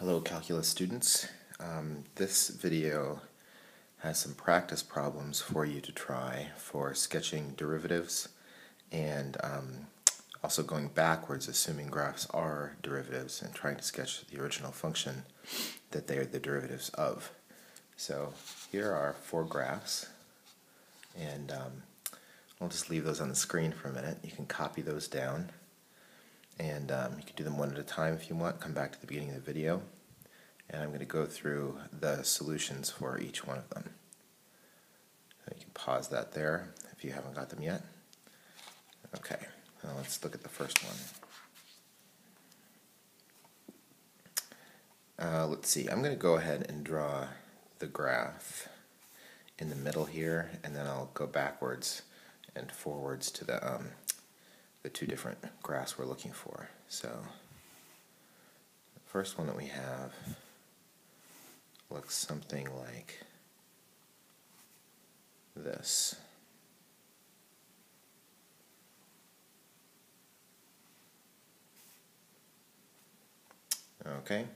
Hello calculus students. This video has some practice problems for you to try for sketching derivatives and also going backwards, assuming graphs are derivatives, and trying to sketch the original function that they are the derivatives of. So here are four graphs, and I'll just leave those on the screen for a minute. You can copy those down, and you can do them one at a time if you want. Come back to the beginning of the video, and I'm going to go through the solutions for each one of them. So you can pause that there if you haven't got them yet. Okay, now let's look at the first one. Let's see, I'm going to go ahead and draw the graph in the middle here, and then I'll go backwards and forwards to the two different graphs we're looking for. So the first one that we have looks something like this. Okay,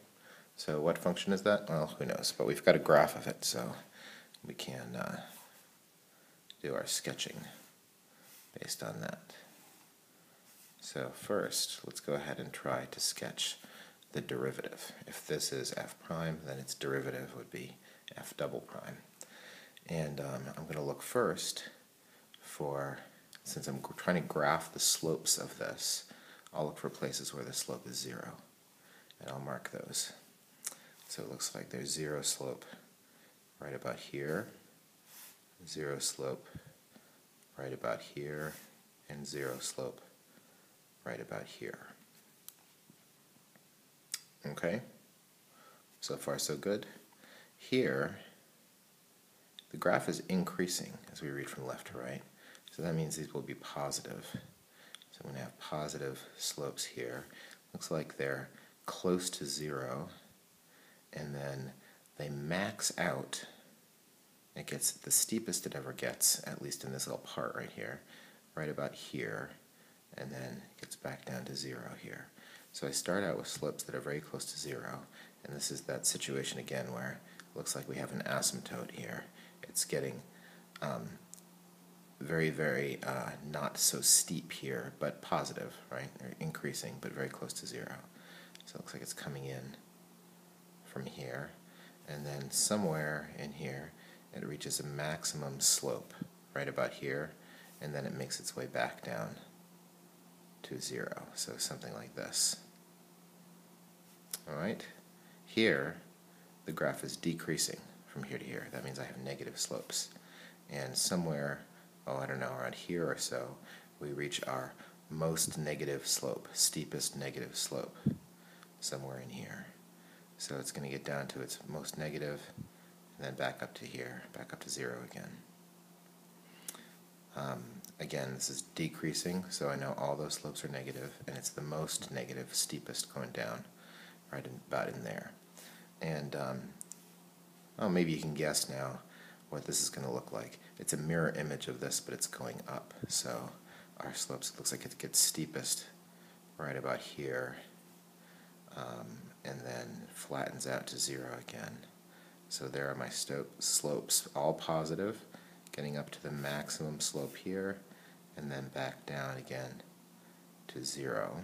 so what function is that? Well, who knows, but we've got a graph of it, so we can do our sketching based on that. So first, let's go ahead and try to sketch the derivative. If this is f prime, then its derivative would be f double prime. And I'm going to look first for, since I'm trying to graph the slopes of this, I'll look for places where the slope is 0, and I'll mark those. So it looks like there's 0 slope right about here, 0 slope right about here, and 0 slope right about here. Okay, so far so good. Here, the graph is increasing as we read from left to right, so that means these will be positive. So I'm going to have positive slopes here. Looks like they're close to 0, and then they max out. It gets the steepest it ever gets, at least in this little part right here, right about here, and then it gets back down to 0 here. So I start out with slopes that are very close to 0, and this is that situation again where it looks like we have an asymptote here. It's getting very, very not so steep here, but positive, right? They're increasing, but very close to 0. So it looks like it's coming in from here, and then somewhere in here it reaches a maximum slope right about here, and then it makes its way back down to 0, so something like this. Alright, here the graph is decreasing from here to here. That means I have negative slopes. And somewhere, I don't know, around here or so, we reach our most negative slope, steepest negative slope, somewhere in here. So it's going to get down to its most negative, and then back up to here, back up to 0 again. Again, this is decreasing, so I know all those slopes are negative, and it's the most negative, steepest going down, right about in there. And maybe you can guess now what this is going to look like. It's a mirror image of this, but it's going up. So our slopes, it looks like it gets steepest right about here, and then flattens out to 0 again. So there are my slopes, all positive, getting up to the maximum slope here, and then back down again to 0.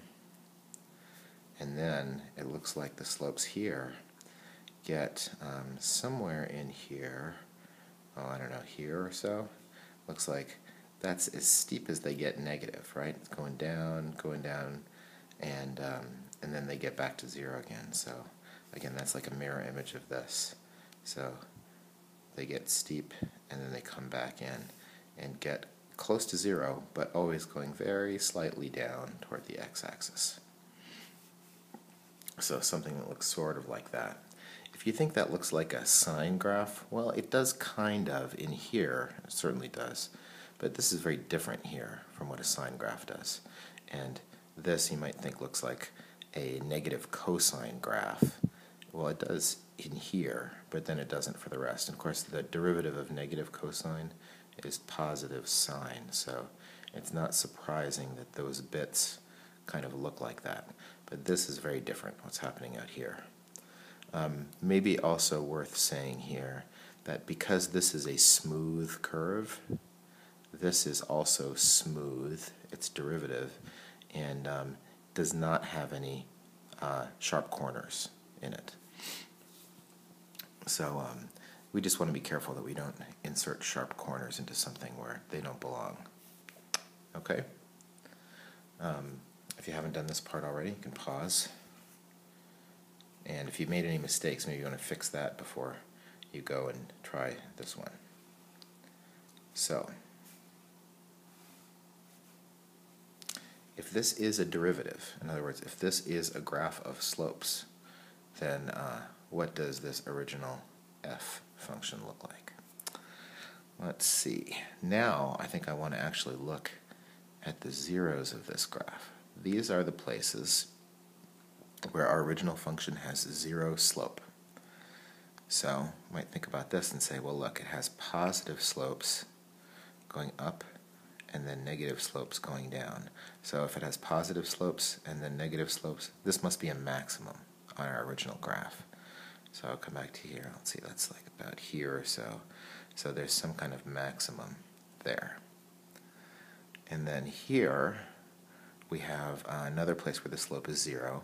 And then it looks like the slopes here get somewhere in here, I don't know, here or so. Looks like that's as steep as they get negative, right? It's going down, and then they get back to 0 again. So again, that's like a mirror image of this. So they get steep, and then they come back in and get close to 0, but always going very slightly down toward the x-axis. So something that looks sort of like that. If you think that looks like a sine graph, well, it does kind of in here, it certainly does, but this is very different here from what a sine graph does. And this you might think looks like a negative cosine graph. Well, it does in here, but then it doesn't for the rest. And of course, the derivative of negative cosine is positive sine, so it's not surprising that those bits kind of look like that. But this is very different, what's happening out here. Maybe also worth saying here that because this is a smooth curve, this is also smooth, its derivative, and does not have any sharp corners in it. So we just want to be careful that we don't insert sharp corners into something where they don't belong. Okay? If you haven't done this part already, you can pause. And if you've made any mistakes, maybe you want to fix that before you go and try this one. So, if this is a derivative, in other words, if this is a graph of slopes, then what does this original f function look like? Let's see. Now I think I want to actually look at the zeros of this graph. These are the places where our original function has zero slope. So you might think about this and say, well, look, it has positive slopes going up and then negative slopes going down. So if it has positive slopes and then negative slopes, this must be a maximum on our original graph. So I'll come back to here. Let's see, that's like about here or so. So there's some kind of maximum there. And then here we have another place where the slope is 0,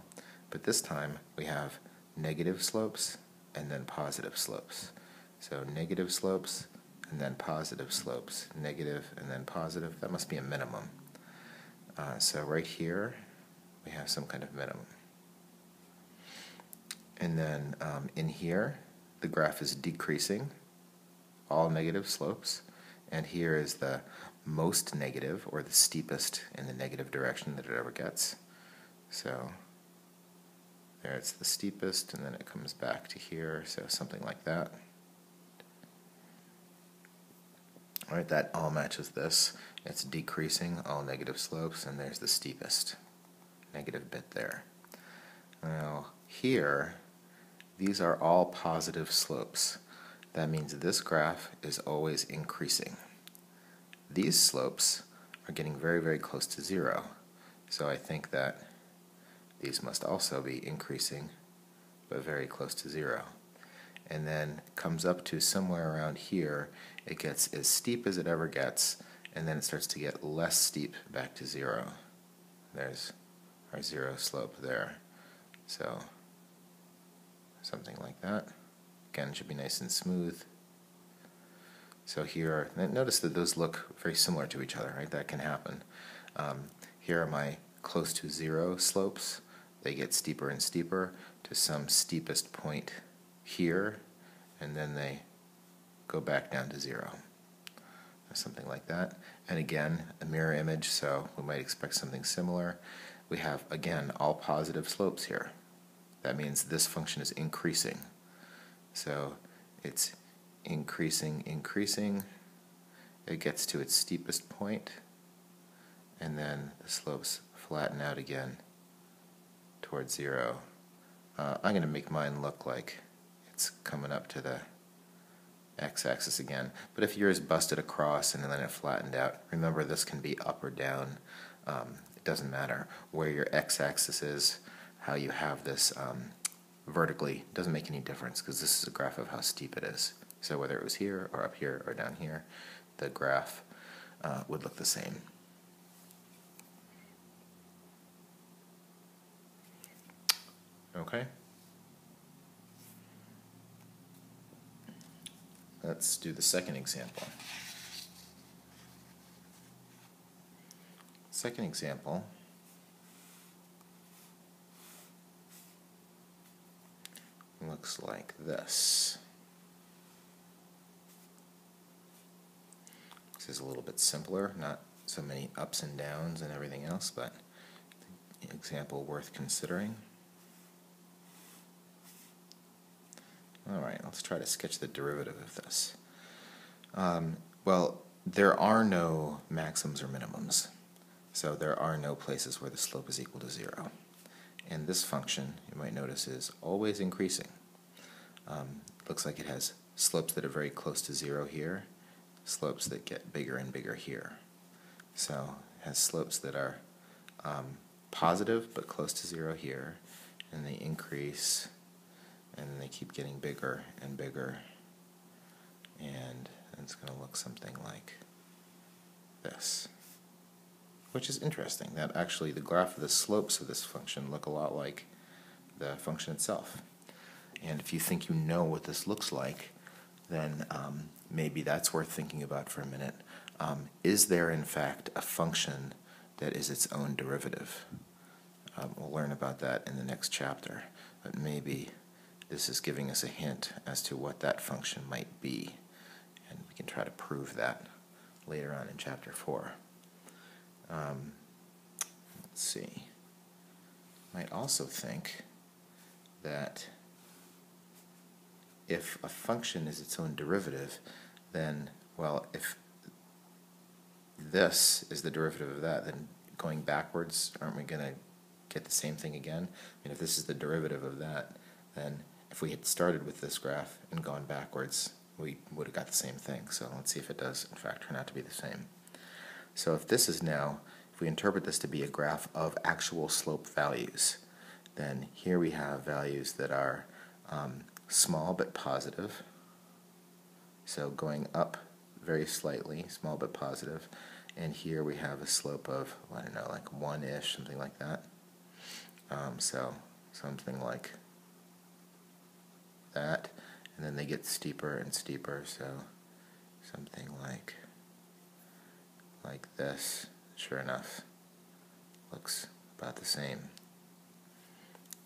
but this time we have negative slopes and then positive slopes. So negative slopes and then positive slopes, negative and then positive. That must be a minimum. So right here we have some kind of minimum. And then in here the graph is decreasing, all negative slopes, and here is the most negative, or the steepest in the negative direction that it ever gets. So there it's the steepest, and then it comes back to here, so something like that. All right, that all matches this. It's decreasing, all negative slopes, and there's the steepest negative bit there. Now here, these are all positive slopes. That means this graph is always increasing. These slopes are getting very, very close to 0. So I think that these must also be increasing, but very close to 0. And then comes up to somewhere around here, it gets as steep as it ever gets, and then it starts to get less steep back to 0. There's our 0 slope there. So something like that. Again, it should be nice and smooth. So here, notice that those look very similar to each other, right? That can happen. Here are my close to 0 slopes. They get steeper and steeper to some steepest point here, and then they go back down to 0. Something like that. And again, a mirror image, so we might expect something similar. We have, again, all positive slopes here. That means this function is increasing. So it's increasing, increasing. It gets to its steepest point, and then the slopes flatten out again towards 0. I'm going to make mine look like it's coming up to the x-axis again, but if yours busted across and then it flattened out, remember this can be up or down. It doesn't matter where your x-axis is, how you have this vertically doesn't make any difference, because this is a graph of how steep it is. So whether it was here or up here or down here, the graph would look the same. Okay? Let's do the second example. Second example looks like this. This is a little bit simpler, not so many ups and downs and everything else, but an example worth considering. Alright, let's try to sketch the derivative of this. Well, there are no maximums or minimums, so there are no places where the slope is equal to 0. And this function, you might notice, is always increasing. Looks like it has slopes that are very close to 0 here, slopes that get bigger and bigger here. So it has slopes that are positive but close to 0 here, and they increase and they keep getting bigger and bigger, and it's going to look something like this, which is interesting. That actually the graph of the slopes of this function look a lot like the function itself. And if you think you know what this looks like, then maybe that's worth thinking about for a minute. Is there in fact a function that is its own derivative? We'll learn about that in the next chapter, but maybe this is giving us a hint as to what that function might be, and we can try to prove that later on in chapter 4. Let's see. Might also think that if a function is its own derivative, then, well, if this is the derivative of that, then going backwards, aren't we going to get the same thing again? I mean, if this is the derivative of that, then if we had started with this graph and gone backwards, we would have got the same thing. So let's see if it does, in fact, turn out to be the same. So if this is now, if we interpret this to be a graph of actual slope values, then here we have values that are small but positive, so going up very slightly, small but positive, and here we have a slope of, I don't know, like 1-ish, something like that. So something like that, and then they get steeper and steeper, so something like this, sure enough, looks about the same.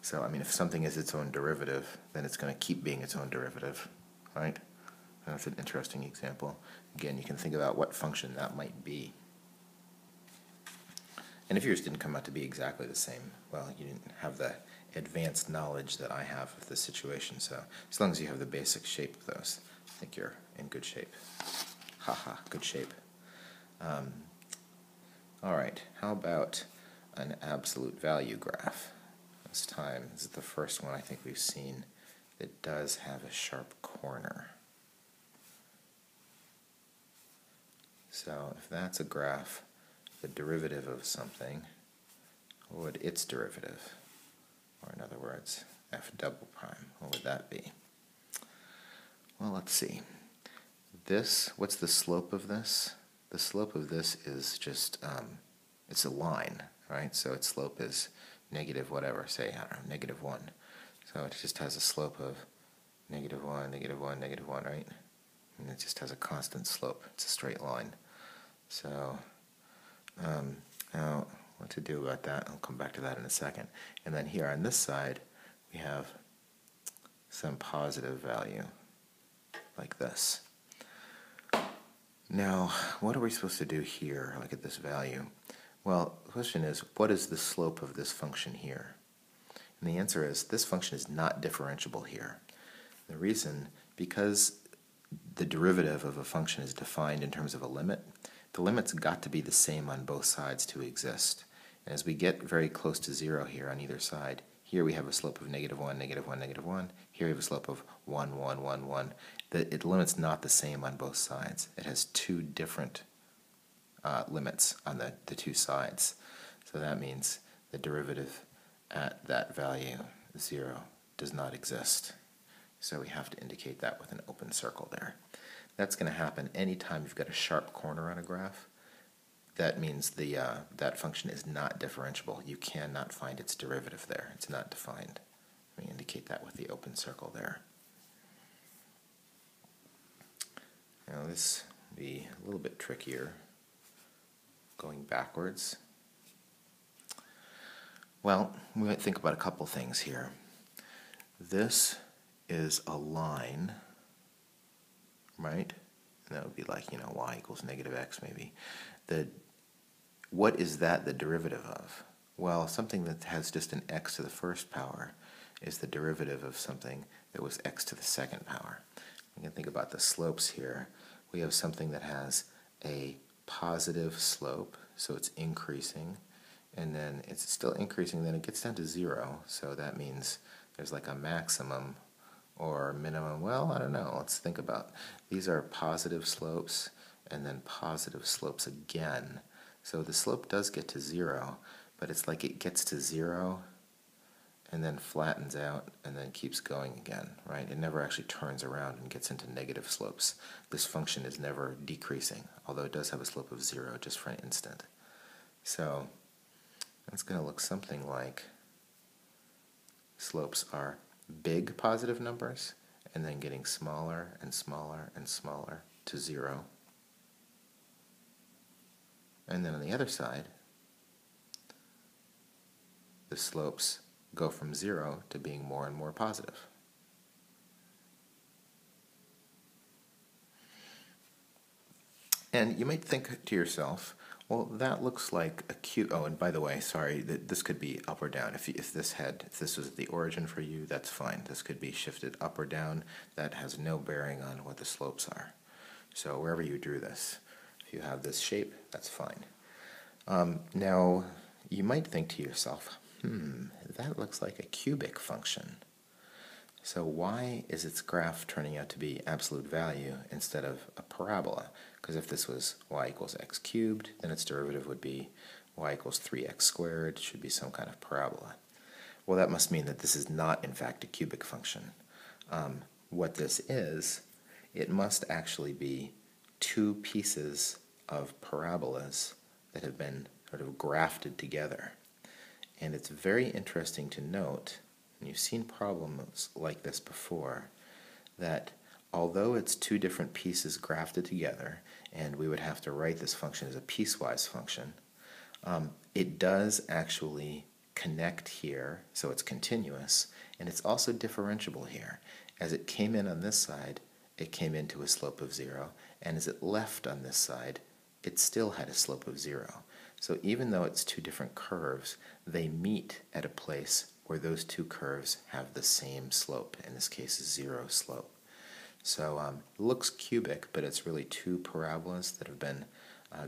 So, I mean, if something is its own derivative, then it's going to keep being its own derivative, right? That's an interesting example. Again, you can think about what function that might be. And if yours didn't come out to be exactly the same, well, you didn't have the advanced knowledge that I have of the situation, so as long as you have the basic shape of those, I think you're in good shape. Haha, good shape. All right, how about an absolute value graph? This time, this is the first one I think we've seen that does have a sharp corner. So if that's a graph, the derivative of something, what would its derivative, or in other words, f double prime, what would that be? Well, let's see. This, what's the slope of this? The slope of this is just, it's a line, right? So its slope is negative whatever, say, I don't know, -1. So it just has a slope of -1, -1, -1, right? And it just has a constant slope. It's a straight line. So now what to do about that, I'll come back to that in a second. And then here on this side, we have some positive value, like this. Now, what are we supposed to do here, like at this value? Well, the question is, what is the slope of this function here? And the answer is, this function is not differentiable here. The reason, because the derivative of a function is defined in terms of a limit, the limit's got to be the same on both sides to exist. And as we get very close to 0 here on either side, here we have a slope of -1, -1, -1. Here we have a slope of 1, 1, 1, 1. The limit's not the same on both sides. It has two different limits on the two sides. So that means the derivative at that value, 0, does not exist. So we have to indicate that with an open circle there. That's going to happen anytime you've got a sharp corner on a graph. That means that function is not differentiable. You cannot find its derivative there. It's not defined. Let me indicate that with the open circle there. Now this will be a little bit trickier going backwards. Well, we might think about a couple things here. This is a line, right? And that would be like, y equals -x maybe. What is that the derivative of? Well, something that has just an x to the first power is the derivative of something that was x to the second power. We can think about the slopes here. We have something that has a positive slope, so it's increasing, and then it's still increasing, then it gets down to 0, so that means there's like a maximum or minimum. Well, I don't know. Let's think about it. These are positive slopes and then positive slopes again. So the slope does get to 0, but it's like it gets to 0 and then flattens out and then keeps going again, right? It never actually turns around and gets into negative slopes. This function is never decreasing, although it does have a slope of 0 just for an instant. So that's going to look something like slopes are big positive numbers and then getting smaller and smaller and smaller to 0. And then on the other side, the slopes go from 0 to being more and more positive. And you might think to yourself, well, that looks like a cube. Oh, and by the way, sorry, this could be up or down. If this was the origin for you, that's fine. This could be shifted up or down. That has no bearing on what the slopes are. So wherever you drew this, if you have this shape, that's fine. Now, you might think to yourself, that looks like a cubic function. So why is its graph turning out to be absolute value instead of a parabola? Because if this was y equals x cubed, then its derivative would be y equals 3x squared. It should be some kind of parabola. Well, that must mean that this is not, in fact, a cubic function. What this is, it must actually be two pieces of parabolas that have been sort of grafted together. And it's very interesting to note, and you've seen problems like this before, that although it's two different pieces grafted together, and we would have to write this function as a piecewise function, it does actually connect here, so it's continuous, and it's also differentiable here. As it came in on this side, it came into a slope of 0, and as it left on this side, it still had a slope of 0. So even though it's two different curves, they meet at a place where those two curves have the same slope. In this case, 0 slope. So it looks cubic, but it's really two parabolas that have been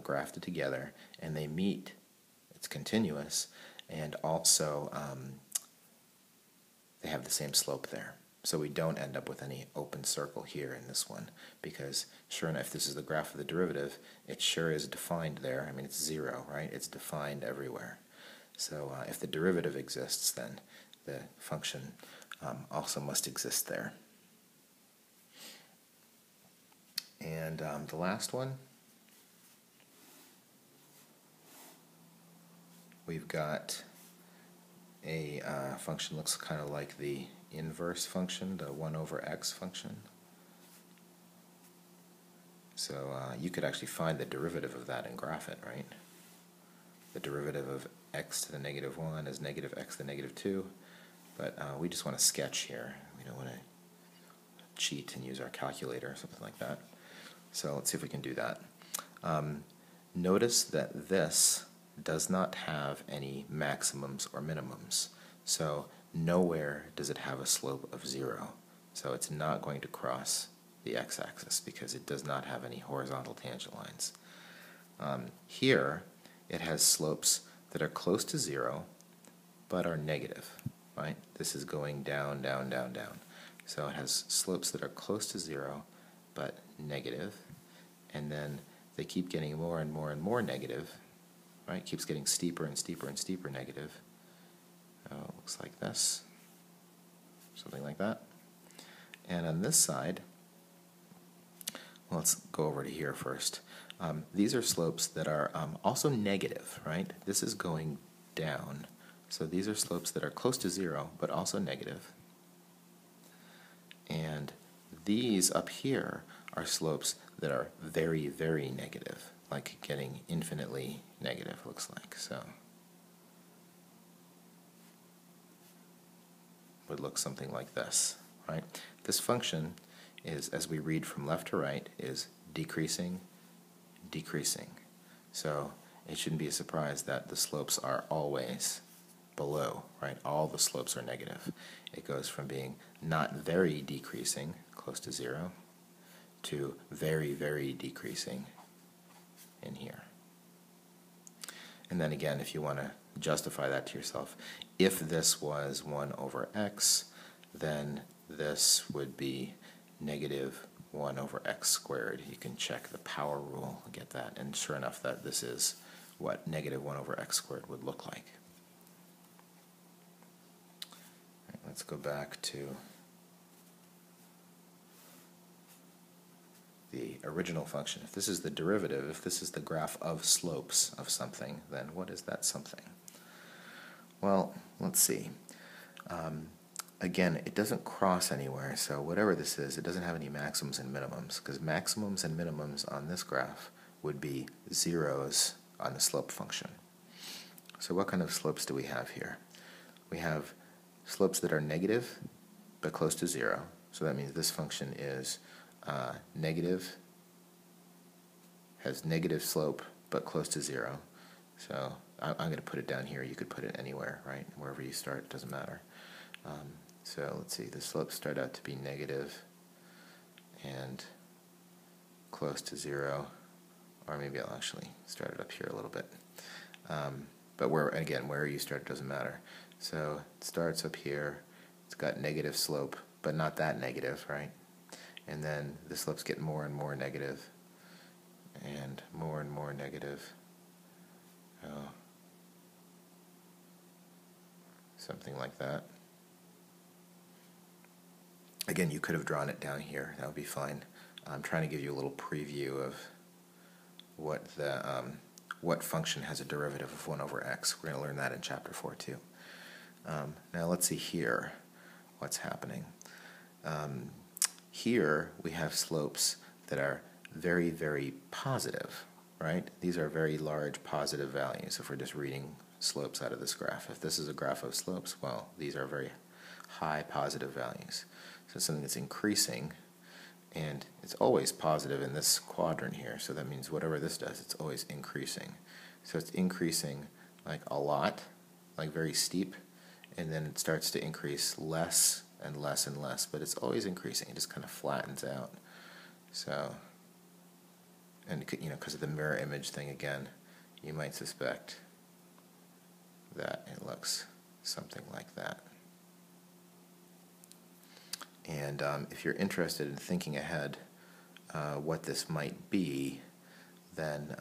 grafted together, and they meet. It's continuous, and also they have the same slope there. So we don't end up with any open circle here in this one, because sure enough, if this is the graph of the derivative, it sure is defined there. I mean, it's 0, right? It's defined everywhere. So if the derivative exists, then the function also must exist there. And the last one, we've got a function looks kind of like the inverse function, the 1 over x function. So you could actually find the derivative of that and graph it, right? The derivative of x to the negative 1 is negative x to the negative 2, but we just want to sketch here. We don't want to cheat and use our calculator or something like that. So let's see if we can do that. Notice that this does not have any maximums or minimums. So nowhere does it have a slope of 0. So it's not going to cross the x-axis because it does not have any horizontal tangent lines. Here, it has slopes that are close to 0 but are negative, right? This is going down, down, down, down. So it has slopes that are close to 0 but negative, and then they keep getting more and more and more negative, right? It keeps getting steeper and steeper and steeper negative. It looks like this, something like that. And on this side, well, let's go over to here first. These are slopes that are also negative, right? This is going down. So these are slopes that are close to 0, but also negative. And these up here are slopes that are very, very negative, like getting infinitely negative, looks like. So would look something like this, right? This function is, as we read from left to right, is decreasing, decreasing. So it shouldn't be a surprise that the slopes are always below, right? All the slopes are negative. It goes from being not very decreasing, close to 0, to very, very decreasing in here. And then again, if you want to justify that to yourself, if this was 1 over x, then this would be negative 1 over x squared. You can check the power rule, get that, and sure enough, that this is what negative 1 over x squared would look like. let's go back to the original function. If this is the derivative, if this is the graph of slopes of something, then what is that something? Well, let's see. Again, it doesn't cross anywhere, so whatever this is, it doesn't have any maximums and minimums, because maximums and minimums on this graph would be zeros on the slope function. So what kind of slopes do we have here? We have slopes that are negative but close to zero, so that means this function is negative, has negative slope but close to zero. So I'm going to put it down here. You could put it anywhere, right? Wherever you start, it doesn't matter. So let's see, the slopes start out to be negative and close to zero, or maybe I'll actually start it up here a little bit. But where you start doesn't matter. So it starts up here, it's got negative slope, but not that negative, right? And then the slopes get more and more negative, and more negative. Something like that. Again, you could have drawn it down here. That would be fine. I'm trying to give you a little preview of what function has a derivative of 1 over x. We're going to learn that in Chapter 4 too. Now let's see here what's happening. Here we have slopes that are very, very positive, right? These are very large positive values if we're just reading slopes out of this graph. If this is a graph of slopes, well, these are very high positive values. So something that's increasing, and it's always positive in this quadrant here, so that means whatever this does, it's always increasing. So it's increasing like a lot, like very steep, and then it starts to increase less and less and less, but it's always increasing. It just kind of flattens out. So, and you know, because of the mirror image thing again, you might suspect that it looks something like that. And if you're interested in thinking ahead what this might be, then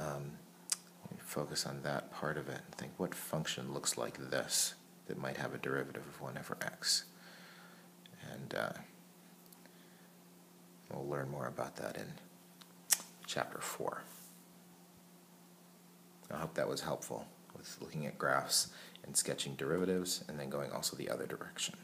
focus on that part of it and think what function looks like this that might have a derivative of 1 over x. And we'll learn more about that in Chapter 4. I hope that was helpful with looking at graphs and sketching derivatives and then going also the other direction.